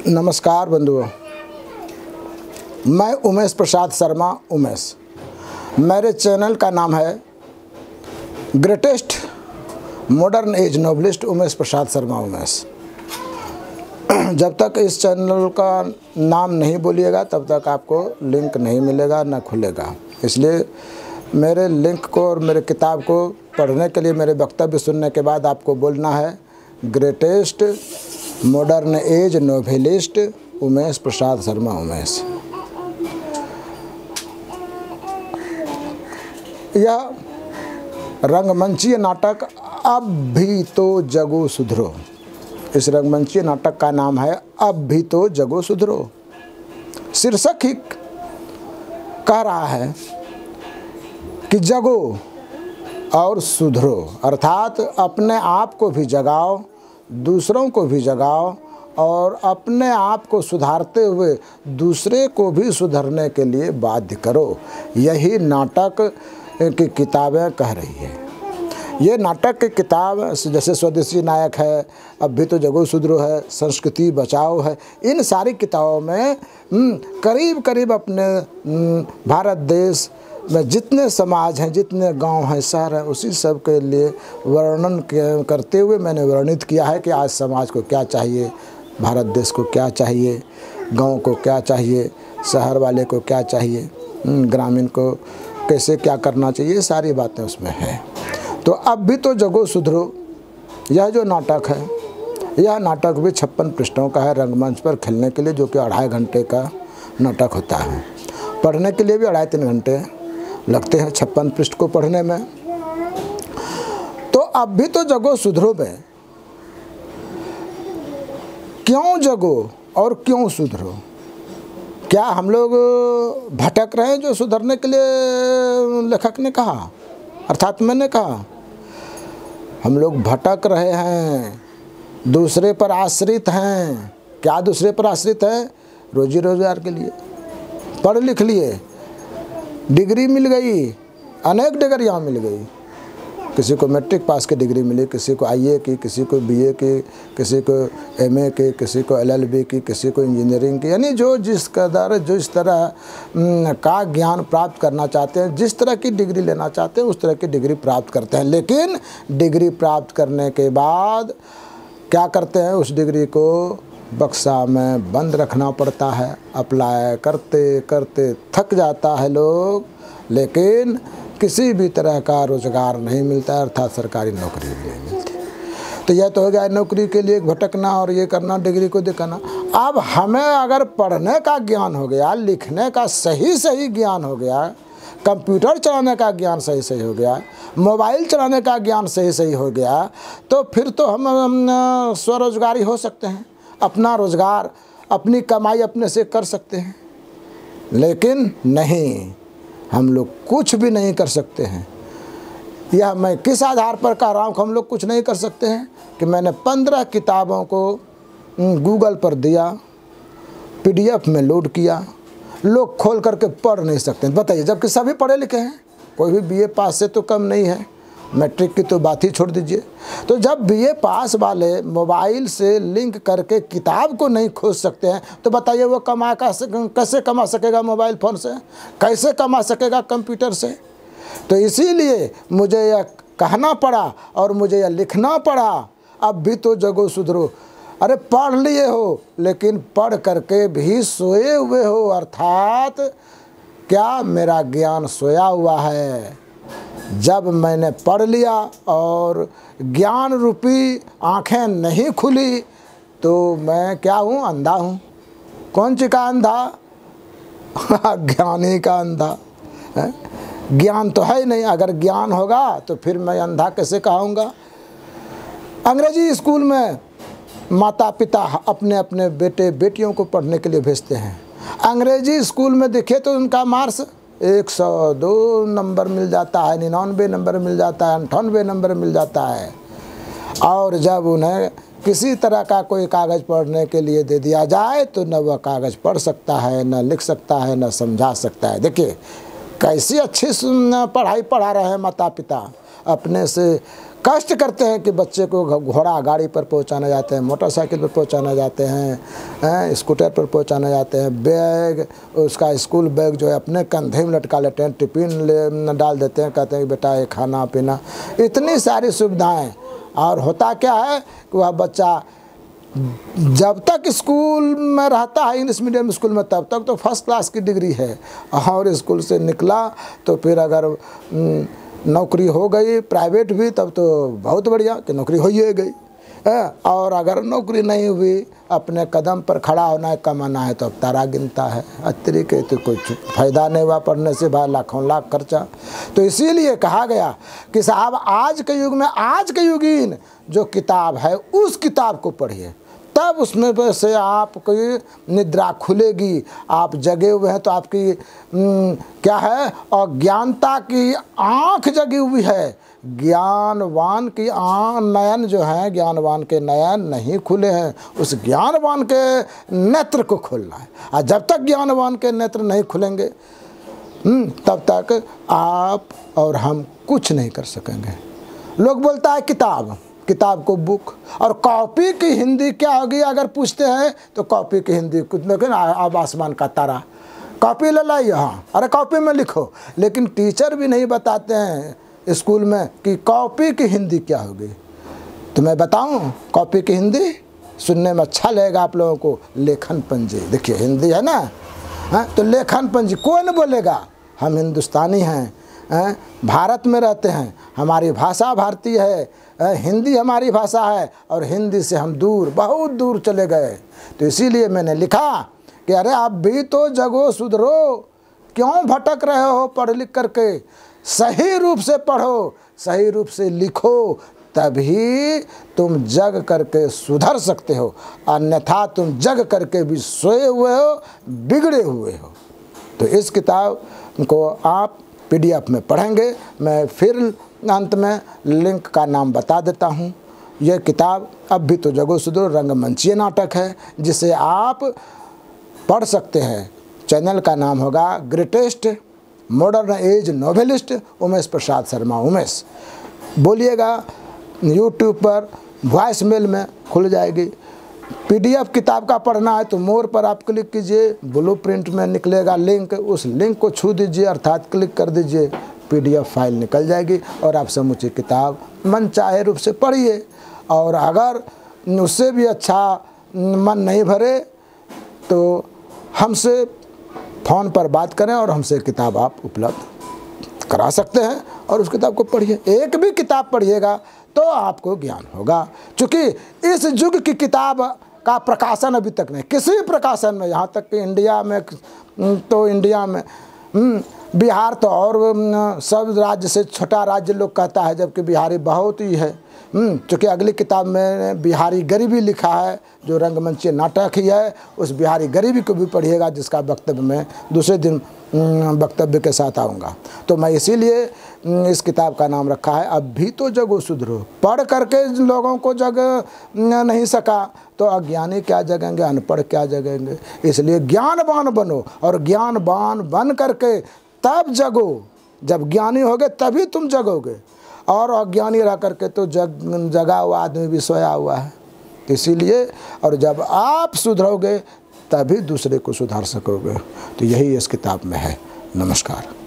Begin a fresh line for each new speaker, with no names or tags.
नमस्कार बंधुओं, मैं उमेश प्रसाद शर्मा उमेश। मेरे चैनल का नाम है greatest modern age novelist Umesh Prasad Sharma Umesh. जब तक इस चैनल का नाम नहीं बोलिएगा तब तक आपको लिंक नहीं मिलेगा, ना खुलेगा। इसलिए मेरे लिंक को और मेरे किताब को पढ़ने के लिए, मेरे वक्तव्य सुनने के बाद आपको बोलना है greatest modern age novelist Umesh Prasad Sharma Umesh. यह रंगमंचीय नाटक अब भी तो जगो सुधरो। इस रंगमंचीय नाटक का नाम है अब भी तो जगो सुधरो। शीर्षक ही कह रहा है कि जगो और सुधरो, अर्थात अपने आप को भी जगाओ, दूसरों को भी जगाओ और अपने आप को सुधारते हुए दूसरे को भी सुधरने के लिए बाध्य करो। यही नाटक की किताबें कह रही है। ये नाटक की किताब जैसे स्वदेशी नायक है, अब भी तो जगो सुधरो है, संस्कृति बचाओ है, इन सारी किताबों में करीब करीब अपने भारत देश में जितने समाज हैं, जितने गांव हैं, शहर हैं, उसी सब के लिए वर्णन करते हुए मैंने वर्णित किया है कि आज समाज को क्या चाहिए, भारत देश को क्या चाहिए, गांव को क्या चाहिए, शहर वाले को क्या चाहिए, ग्रामीण को कैसे क्या करना चाहिए, सारी बातें उसमें हैं। तो अब भी तो जगो सुधरो, यह जो नाटक है, यह नाटक भी 56 पृष्ठों का है, रंगमंच पर खेलने के लिए, जो कि 2.5 घंटे का नाटक होता है। पढ़ने के लिए भी 2.5-3 घंटे लगते हैं 56 पृष्ठ को पढ़ने में। तो अब भी तो जगो सुधरो में क्यों जगो और क्यों सुधरो? क्या हम लोग भटक रहे हैं जो सुधरने के लिए लेखक ने कहा, अर्थात मैंने कहा? हम लोग भटक रहे हैं, दूसरे पर आश्रित हैं। क्या दूसरे पर आश्रित है? रोजी रोजगार के लिए। पढ़ लिख लिए, डिग्री मिल गई, अनेक डिग्रियाँ मिल गई। किसी को मैट्रिक पास की डिग्री मिली, किसी को आईए की, किसी को बीए की, किसी को एमए की, किसी को एलएलबी की, किसी को इंजीनियरिंग की। यानी जो जिस कदर जिस तरह का ज्ञान प्राप्त करना चाहते हैं, जिस तरह की डिग्री लेना चाहते हैं, उस तरह की डिग्री प्राप्त करते हैं। लेकिन डिग्री प्राप्त करने के बाद क्या करते हैं? उस डिग्री को बक्सा में बंद रखना पड़ता है। अप्लाई करते करते थक जाता है लोग, लेकिन किसी भी तरह का रोज़गार नहीं मिलता है, अर्थात सरकारी नौकरी भी नहीं मिलती। तो यह तो हो गया नौकरी के लिए भटकना और ये करना, डिग्री को दिखाना। अब हमें अगर पढ़ने का ज्ञान हो गया, लिखने का सही ज्ञान हो गया, कंप्यूटर चलाने का ज्ञान सही हो गया, मोबाइल चलाने का ज्ञान सही हो गया, तो फिर तो हम स्वरोजगारी हो सकते हैं, अपना रोज़गार, अपनी कमाई अपने से कर सकते हैं। लेकिन नहीं, हम लोग कुछ भी नहीं कर सकते हैं। यह मैं किस आधार पर कह रहा हूँ कि हम लोग कुछ नहीं कर सकते हैं? कि मैंने 15 किताबों को गूगल पर दिया, PDF में लोड किया, लोग खोल करके पढ़ नहीं सकते। बताइए, जबकि सभी पढ़े लिखे हैं, कोई भी BA पास से तो कम नहीं है, मैट्रिक की तो बात ही छोड़ दीजिए। तो जब BA पास वाले मोबाइल से लिंक करके किताब को नहीं खोज सकते हैं, तो बताइए वो कैसे कमा सकेगा मोबाइल फ़ोन से, कैसे कमा सकेगा कंप्यूटर से? तो इसीलिए मुझे यह कहना पड़ा और मुझे यह लिखना पड़ा, अब भी तो जगो सुधरो। अरे पढ़ लिए हो, लेकिन पढ़ करके भी सोए हुए हो, अर्थात क्या मेरा ज्ञान सोया हुआ है? जब मैंने पढ़ लिया और ज्ञान रूपी आँखें नहीं खुली, तो मैं क्या हूँ? अंधा हूँ। कौन सी का अंधा? ज्ञानी का अंधा है। ज्ञान तो है ही नहीं। अगर ज्ञान होगा तो फिर मैं अंधा कैसे कहूँगा? अंग्रेजी स्कूल में माता पिता अपने अपने बेटे बेटियों को पढ़ने के लिए भेजते हैं। अंग्रेजी स्कूल में देखे तो उनका मार्क्स 102 नंबर मिल जाता है, 99 नंबर मिल जाता है, 98 नंबर मिल जाता है। और जब उन्हें किसी तरह का कोई कागज़ पढ़ने के लिए दे दिया जाए तो न वह कागज़ पढ़ सकता है, न लिख सकता है, न समझा सकता है। देखिए कैसी अच्छी पढ़ाई पढ़ा रहे हैं माता पिता, अपने से कष्ट करते हैं कि बच्चे को घोड़ा गाड़ी पर पहुंचाने जाते हैं, मोटरसाइकिल पर पहुंचाने जाते हैं, स्कूटर पर पहुंचाने जाते हैं, बैग उसका स्कूल बैग जो है अपने कंधे में लटका लेते हैं, टिफिन डाल देते हैं, कहते हैं बेटा ये खाना पीना, इतनी सारी सुविधाएं। और होता क्या है कि वह बच्चा जब तक स्कूल में रहता है, इंग्लिश मीडियम स्कूल में, तब तक तो फर्स्ट क्लास की डिग्री है, और स्कूल से निकला तो फिर अगर नौकरी हो गई प्राइवेट भी, तब तो बहुत बढ़िया कि नौकरी हो ही गई है। और अगर नौकरी नहीं हुई, अपने कदम पर खड़ा होना है, कमाना है, तो अब तारा गिनता है। अतरी के तो कुछ फ़ायदा नहीं हुआ पढ़ने से, भाई लाखों लाख खर्चा। तो इसीलिए कहा गया कि साहब आज के युग में, आज के युगीन जो किताब है उस किताब को पढ़िए, तब उसमें से आपकी निद्रा खुलेगी। आप जगे हुए हैं तो आपकी क्या है, अज्ञानता की आँख जगी हुई है। ज्ञानवान की नयन जो है, ज्ञानवान के नयन नहीं खुले हैं, उस ज्ञानवान के नेत्र को खोलना है। और जब तक ज्ञानवान के नेत्र नहीं खुलेंगे तब तक आप और हम कुछ नहीं कर सकेंगे। लोग बोलता है किताब, किताब को बुक, और कॉपी की हिंदी क्या होगी अगर पूछते हैं तो कॉपी की हिंदी कुछ नहीं, अब आसमान का तारा, कॉपी ले लाई, हाँ अरे कॉपी में लिखो। लेकिन टीचर भी नहीं बताते हैं स्कूल में कि कॉपी की हिंदी क्या होगी। तो मैं बताऊं कॉपी की हिंदी, सुनने में अच्छा लगेगा आप लोगों को, लेखन पंजी। देखिए हिंदी है ना, हाँ तो लेखन पंजी कौन बोलेगा? हम हिंदुस्तानी हैं, भारत में रहते हैं, हमारी भाषा भारतीय है, हिंदी हमारी भाषा है, और हिंदी से हम दूर, बहुत दूर चले गए। तो इसीलिए मैंने लिखा कि अरे आप भी तो जगो, सुधरो, क्यों भटक रहे हो पढ़ लिख करके? सही रूप से पढ़ो, सही रूप से लिखो, तभी तुम जग करके सुधर सकते हो, अन्यथा तुम जग करके भी सोए हुए हो, बिगड़े हुए हो। तो इस किताब को आप PDF में पढ़ेंगे। मैं फिर अंत में लिंक का नाम बता देता हूँ। यह किताब अब भी तो जगो सुधरो रंगमंचीय नाटक है, जिसे आप पढ़ सकते हैं। चैनल का नाम होगा greatest modern age novelist Umesh Prasad Sharma Umesh. बोलिएगा, YouTube पर वॉइस मेल में खुल जाएगी। PDF किताब का पढ़ना है तो मोर पर आप क्लिक कीजिए, ब्लू प्रिंट में निकलेगा लिंक, उस लिंक को छू दीजिए अर्थात क्लिक कर दीजिए, PDF फाइल निकल जाएगी और आप समूची किताब मन चाहे रूप से पढ़िए। और अगर उससे भी अच्छा मन नहीं भरे तो हमसे फ़ोन पर बात करें और हमसे किताब आप उपलब्ध करा सकते हैं और उस किताब को पढ़िए। एक भी किताब पढ़िएगा तो आपको ज्ञान होगा। चूँकि इस युग की किताब का प्रकाशन अभी तक नहीं, किसी प्रकाशन में, यहाँ तक कि इंडिया में तो इंडिया में बिहार तो और सब राज्य से छोटा राज्य लोग कहता है, जबकि बिहारी बहुत ही है। चूँकि अगली किताब में बिहारी गरीबी लिखा है, जो रंगमंचीय नाटक ही है, उस बिहारी गरीबी को भी पढ़िएगा, जिसका वक्तव्य मैं दूसरे दिन वक्तव्य के साथ आऊँगा। तो मैं इसीलिए इस किताब का नाम रखा है अब भी तो जगो सुधरो। पढ़ करके लोगों को जग नहीं सका तो अज्ञानी क्या जगेंगे, अनपढ़ क्या जगेंगे। इसलिए ज्ञानवान बनो और ज्ञानवान बन करके तब जगो। जब ज्ञानी होगे तभी तुम जगोगे, और अज्ञानी रह करके तो जगा हुआ आदमी भी सोया हुआ है। इसीलिए और जब आप सुधरोगे तभी दूसरे को सुधार सकोगे। तो यही इस किताब में है। नमस्कार।